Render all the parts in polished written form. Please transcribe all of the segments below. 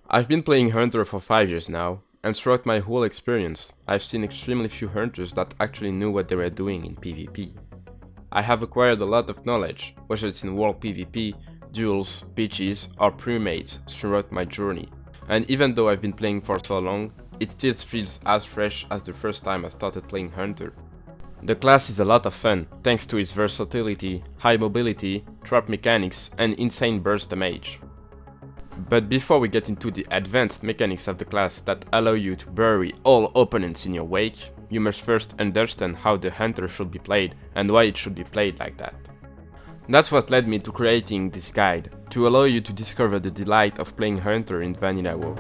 I've been playing Hunter for 5 years now, and throughout my whole experience, I've seen extremely few Hunters that actually knew what they were doing in PvP. I have acquired a lot of knowledge, whether it's in World PvP, duels, pitches, or pre-mates throughout my journey, and even though I've been playing for so long, it still feels as fresh as the first time I started playing Hunter. The class is a lot of fun, thanks to its versatility, high mobility, trap mechanics, and insane burst damage. But before we get into the advanced mechanics of the class that allow you to bury all opponents in your wake, you must first understand how the Hunter should be played and why it should be played like that. That's what led me to creating this guide, to allow you to discover the delight of playing Hunter in Vanilla WoW.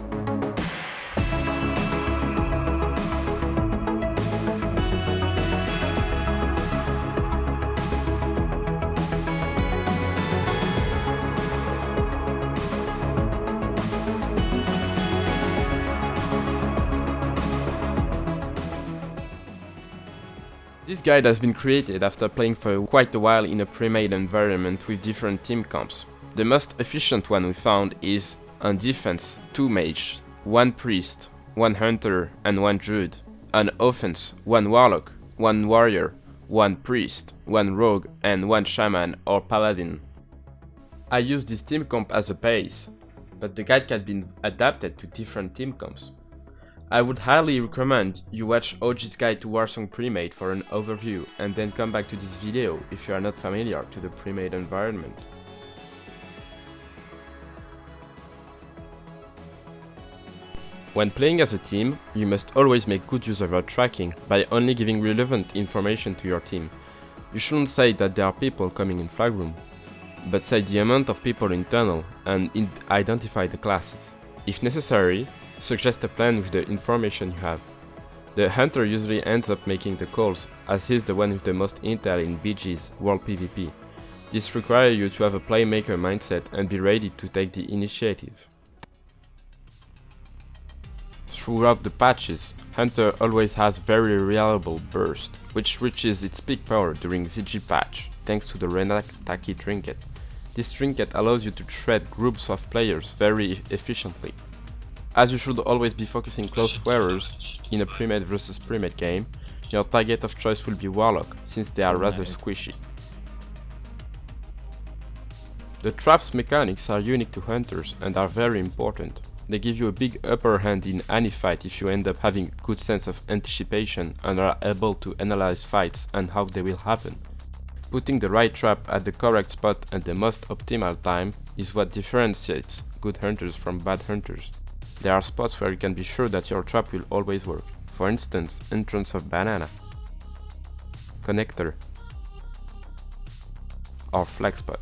This guide has been created after playing for quite a while in a pre-made environment with different team comps. The most efficient one we found is, on defense, 2 mages, 1 priest, 1 hunter and 1 druid. On offense, 1 warlock, 1 warrior, 1 priest, 1 rogue and 1 shaman or paladin. I use this team comp as a base, but the guide can be adapted to different team comps. I would highly recommend you watch OG's Guide to Warsong Premade for an overview and then come back to this video if you are not familiar to the premade environment. When playing as a team, you must always make good use of your tracking by only giving relevant information to your team. You shouldn't say that there are people coming in flag room, but say the amount of people in tunnel and identify the classes. If necessary, suggest a plan with the information you have. The Hunter usually ends up making the calls, as he's the one with the most intel in BG's World PvP. This requires you to have a playmaker mindset and be ready to take the initiative. Throughout the patches, Hunter always has very reliable burst, which reaches its peak power during ZG patch, thanks to the Traque trinket. This trinket allows you to shred groups of players very efficiently. As you should always be focusing close wearers in a pre-made versus pre-made game, your target of choice will be Warlock, since they are rather squishy. The traps mechanics are unique to Hunters and are very important. They give you a big upper hand in any fight if you end up having a good sense of anticipation and are able to analyze fights and how they will happen. Putting the right trap at the correct spot and the most optimal time is what differentiates good Hunters from bad Hunters. There are spots where you can be sure that your trap will always work. For instance, entrance of banana, connector, or flag spot.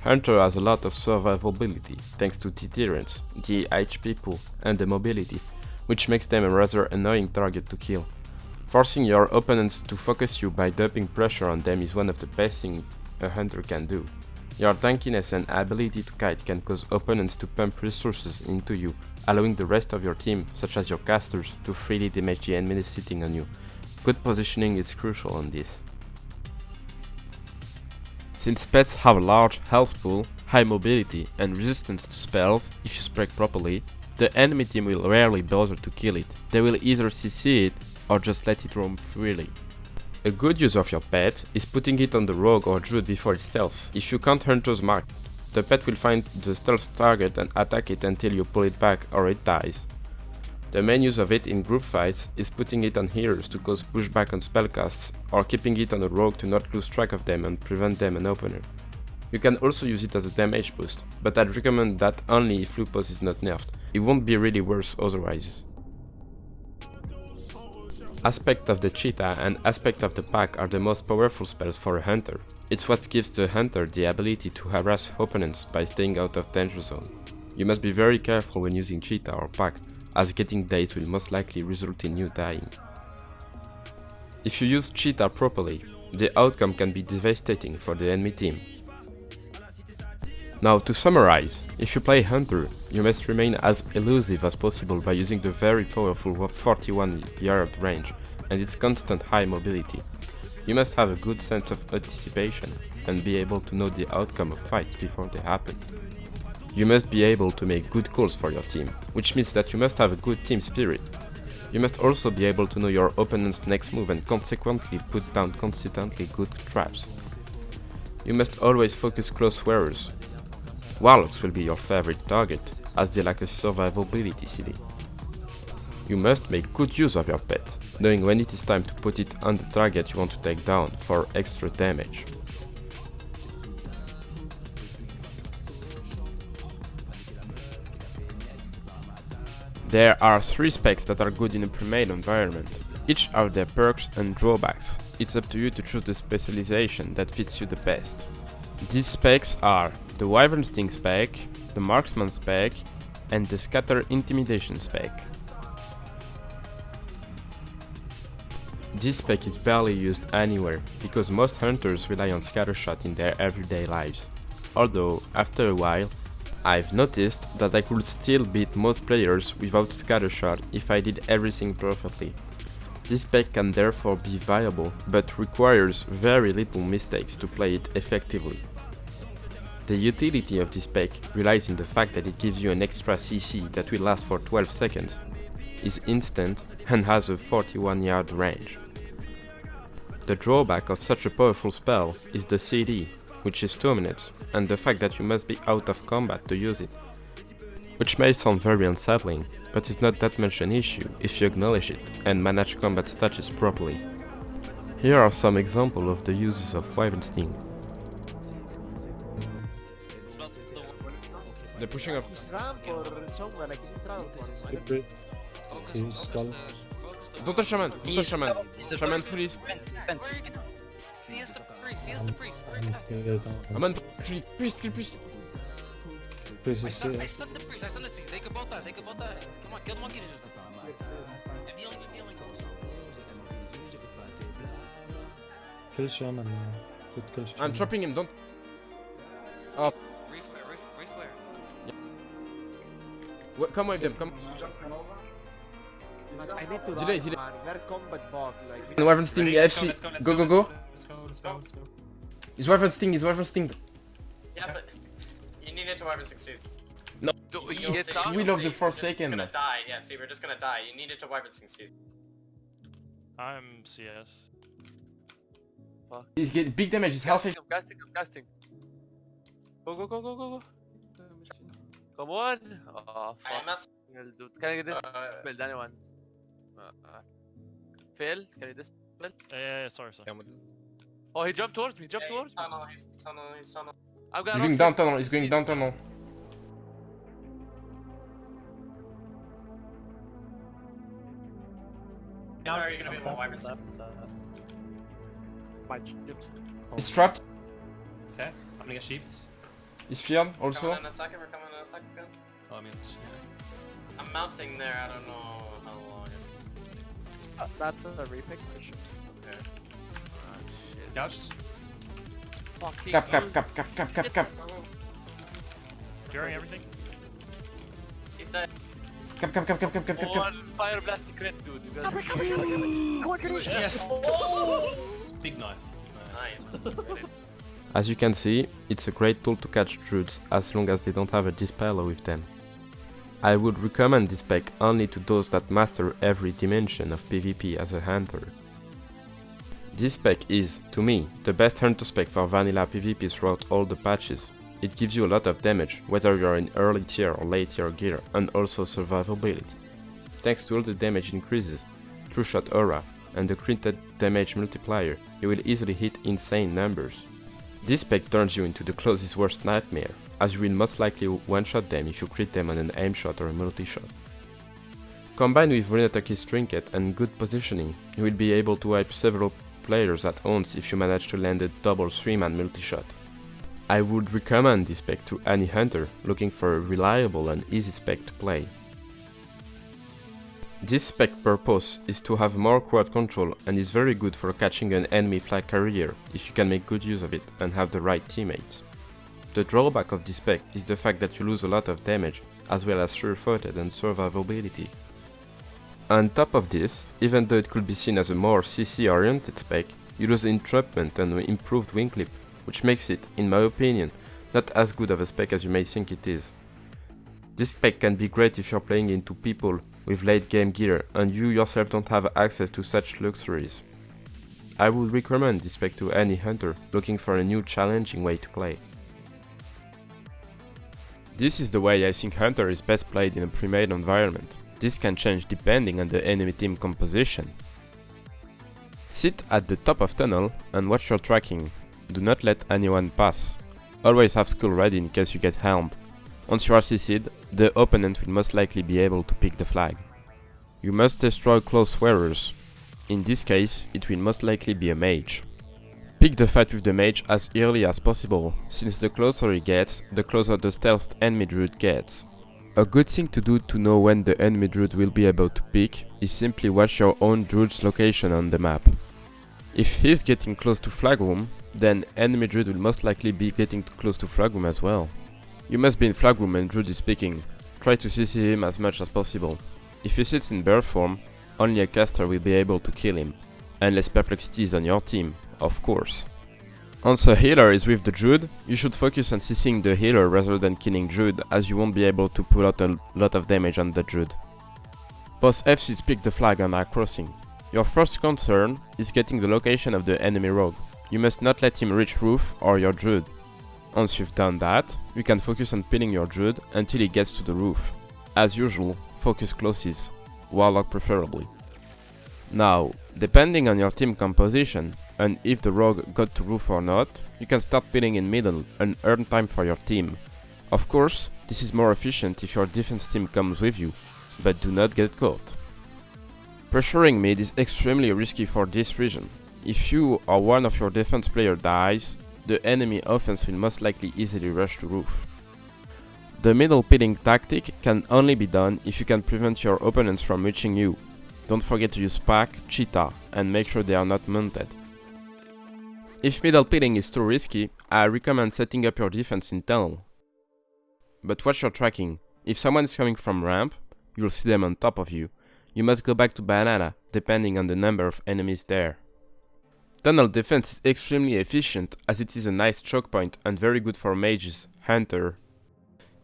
Hunter has a lot of survivability thanks to deterrence, the HP pool, and the mobility, which makes them a rather annoying target to kill. Forcing your opponents to focus you by dumping pressure on them is one of the best things a Hunter can do. Your tankiness and ability to kite can cause opponents to pump resources into you, allowing the rest of your team, such as your casters, to freely damage the enemies sitting on you. Good positioning is crucial on this. Since pets have a large health pool, high mobility and resistance to spells if you spec properly, the enemy team will rarely bother to kill it. They will either CC it or just let it roam freely. A good use of your pet is putting it on the rogue or druid before it stealths. If you can't Hunter's mark, the pet will find the stealth target and attack it until you pull it back or it dies. The main use of it in group fights is putting it on healers to cause pushback on spellcasts, or keeping it on a rogue to not lose track of them and prevent them an opener. You can also use it as a damage boost, but I'd recommend that only if Lupus is not nerfed. It won't be really worse otherwise. Aspect of the cheetah and aspect of the pack are the most powerful spells for a Hunter. It's what gives the Hunter the ability to harass opponents by staying out of danger zone. You must be very careful when using cheetah or pack, as getting dazed will most likely result in you dying. If you use cheetah properly, the outcome can be devastating for the enemy team. Now to summarize, if you play Hunter, you must remain as elusive as possible by using the very powerful 41-yard range and its constant high mobility. You must have a good sense of anticipation and be able to know the outcome of fights before they happen. You must be able to make good calls for your team, which means that you must have a good team spirit. You must also be able to know your opponent's next move and consequently put down consistently good traps. You must always focus close wearers. Warlocks will be your favorite target, as they lack a survivability CD. You must make good use of your pet, knowing when it is time to put it on the target you want to take down for extra damage. There are 3 specs that are good in a pre-made environment. Each have their perks and drawbacks. It's up to you to choose the specialization that fits you the best. These specs are the Wyvern Sting spec, the Marksman spec, and the Scatter Intimidation spec. This spec is barely used anywhere, because most hunters rely on scattershot in their everyday lives. Although, after a while, I've noticed that I could still beat most players without scattershot if I did everything perfectly. This spec can therefore be viable, but requires very little mistakes to play it effectively. The utility of this spec relies in the fact that it gives you an extra CC that will last for 12 seconds, is instant, and has a 41-yard range. The drawback of such a powerful spell is the CD, which is 2 minutes, and the fact that you must be out of combat to use it. Which may sound very unsettling, but is not that much an issue if you acknowledge it and manage combat status properly. Here are some examples of the uses of Wyvern Sting. They're pushing up. Don't touch shaman, don't touch shaman. Shaman please. Shaman, priest. Priest is here. I stunned the priest, they could both die, Come on, kill the monkey ninja. I'm healing. Kill shaman, good kill shaman. I'm trapping him, don't. Oh. Reflare. Yeah. Come with them, come. I need to Delay. run, man. We're combat bot, like... Wyvern Sting, FC. Go. Let's go. Is Wyvern Sting. Yeah, but you need it to Wyvern 60. No, Will of the Forsaken. We're gonna die, yeah, see, we're just gonna die. You need it to Wyvern 60. I'm CS. Fuck. He's getting big damage, he's healthy. I'm casting. Go. Come on! Oh, fuck. Dude, can I get this? Build anyone. Fail? Can I this? Yeah, sorry. Oh, he jumped towards me. He's tunnel. I'm He's gonna going down tunnel, he's going down tunnel. Now are you gonna be more Wyvern 60? My chips. He's trapped, Okay, I'm gonna get sheeps. he's feared We're also. coming in a second. Oh, I mean, I'm mounting there, I don't know how long. That's a repick for sure. Okay. it's gouged. fucking Cap. During everything? He's dead. Cap. One fire blast crit, dude. You guys Yes! Big nice. Nice. As you can see, it's a great tool to catch druids as long as they don't have a dispeller with them. I would recommend this spec only to those that master every dimension of PvP as a hunter. This spec is, to me, the best hunter spec for vanilla PvP throughout all the patches. It gives you a lot of damage, whether you're in early tier or late tier gear, and also survivability. Thanks to all the damage increases, true shot aura, and the critted damage multiplier, you will easily hit insane numbers. This spec turns you into the closest worst nightmare, as you will most likely one-shot them if you crit them on an aim shot or a multi-shot. Combined with Runetaki's trinket and good positioning, you will be able to wipe several players at once if you manage to land a double 3-man multi-shot. I would recommend this spec to any hunter looking for a reliable and easy spec to play. This spec purpose is to have more crowd control and is very good for catching an enemy flag carrier if you can make good use of it and have the right teammates. The drawback of this spec is the fact that you lose a lot of damage as well as sure-footed and survivability. On top of this, even though it could be seen as a more CC oriented spec, you lose entrapment and improved wing clip, which makes it, in my opinion, Not as good of a spec as you may think it is. This spec can be great if you're playing into people with late game gear and you yourself don't have access to such luxuries. I would recommend this spec to any hunter looking for a new challenging way to play. This is the way I think Hunter is best played in a pre-made environment. This can change depending on the enemy team composition. Sit at the top of tunnel and watch your tracking. Do not let anyone pass. Always have skull ready in case you get helmed. Once you are CC'd, the opponent will most likely be able to pick the flag. You must destroy close wearers. In this case, it will most likely be a mage. Pick the fight with the mage as early as possible, since the closer he gets, the closer the stealth enemy druid gets. A good thing to do to know when the enemy druid will be able to pick is simply watch your own druid's location on the map. If he's getting close to flag room, then enemy druid will most likely be getting close to flag room as well. You must be in flag room when druid is picking. Try to CC him as much as possible. If he sits in bear form, only a caster will be able to kill him. Unless Perplexity is on your team, of course. Once a healer is with the druid, you should focus on CCing the healer rather than killing druid, as you won't be able to pull out a lot of damage on the druid. Both FCs pick the flag and are crossing. Your first concern is getting the location of the enemy rogue. You must not let him reach roof or your druid. Once you've done that, you can focus on pinning your druid until he gets to the roof. As usual, focus closes, warlock preferably. Now, depending on your team composition, and if the rogue got to roof or not, you can start pinning in middle and earn time for your team. Of course, this is more efficient if your defense team comes with you, but do not get caught. Pressuring mid is extremely risky for this reason. If you or one of your defense player dies, the enemy offense will most likely easily rush to roof. The middle pinning tactic can only be done if you can prevent your opponents from reaching you. Don't forget to use pack, cheetah, and make sure they are not mounted. If middle pinning is too risky, I recommend setting up your defense in tunnel. But watch your tracking. If someone is coming from ramp, you'll see them on top of you. You must go back to banana, depending on the number of enemies there. Tunnel defense is extremely efficient as it is a nice choke point and very good for mages, hunter.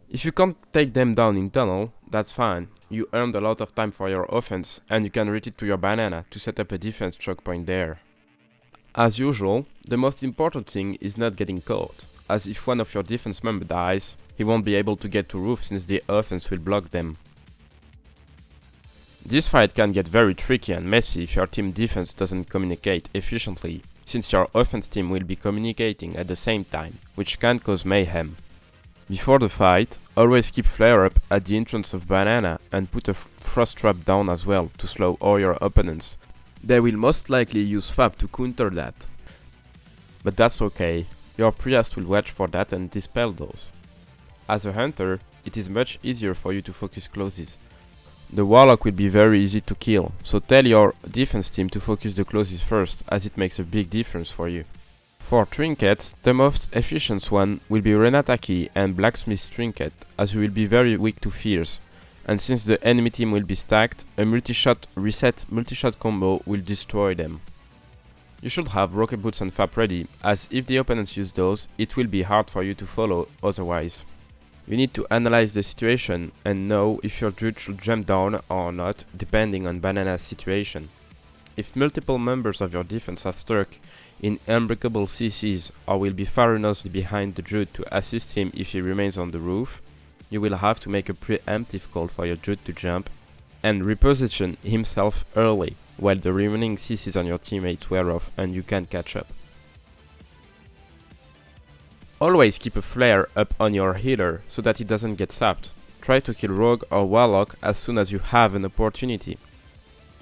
If you can't take them down in tunnel, that's fine. You earned a lot of time for your offense and you can retreat to your banana to set up a defense choke point there. As usual, the most important thing is not getting caught, as if one of your defense member dies, he won't be able to get to roof since the offense will block them. This fight can get very tricky and messy if your team defense doesn't communicate efficiently, since your offense team will be communicating at the same time, which can cause mayhem. Before the fight, always keep flare up at the entrance of banana and put a frost trap down as well to slow all your opponents. They will most likely use fab to counter that. But that's okay, your priest will watch for that and dispel those. As a hunter, it is much easier for you to focus closes. The warlock will be very easy to kill, so tell your defense team to focus the closes first, as it makes a big difference for you. For trinkets, the most efficient one will be Renata Key and Blacksmith Trinket, as you will be very weak to fears, and since the enemy team will be stacked, a multi-shot reset multi-shot combo will destroy them. You should have rocket boots and fab ready, as if the opponents use those, it will be hard for you to follow otherwise. You need to analyze the situation and know if your druid should jump down or not, depending on banana's situation. If multiple members of your defense are stuck in unbreakable CCs or will be far enough behind the druid to assist him if he remains on the roof, you will have to make a preemptive call for your druid to jump and reposition himself early, while the remaining CCs on your teammates wear off and you can catch up. Always keep a flare up on your healer so that he doesn't get sapped. Try to kill rogue or warlock as soon as you have an opportunity.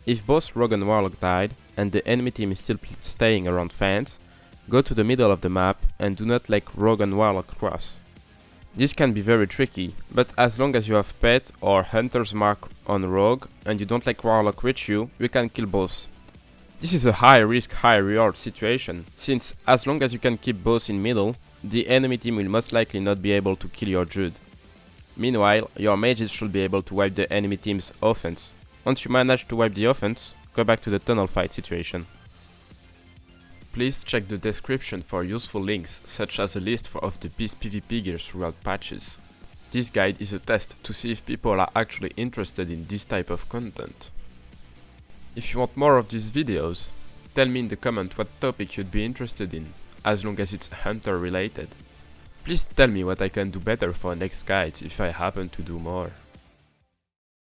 If both rogue and warlock died and the enemy team is still staying around fence, go to the middle of the map and do not let rogue and warlock cross. This can be very tricky, but as long as you have pet or hunter's mark on rogue and you don't let warlock reach you, you can kill both. This is a high risk, high reward situation, since as long as you can keep both in middle, the enemy team will most likely not be able to kill your druid. Meanwhile, your mages should be able to wipe the enemy team's offense. Once you manage to wipe the offense, go back to the tunnel fight situation. Please check the description for useful links such as a list of the best PvP gear throughout patches. This guide is a test to see if people are actually interested in this type of content. If you want more of these videos, tell me in the comment what topic you'd be interested in, as long as it's hunter related. Please tell me what I can do better for next guides if I happen to do more.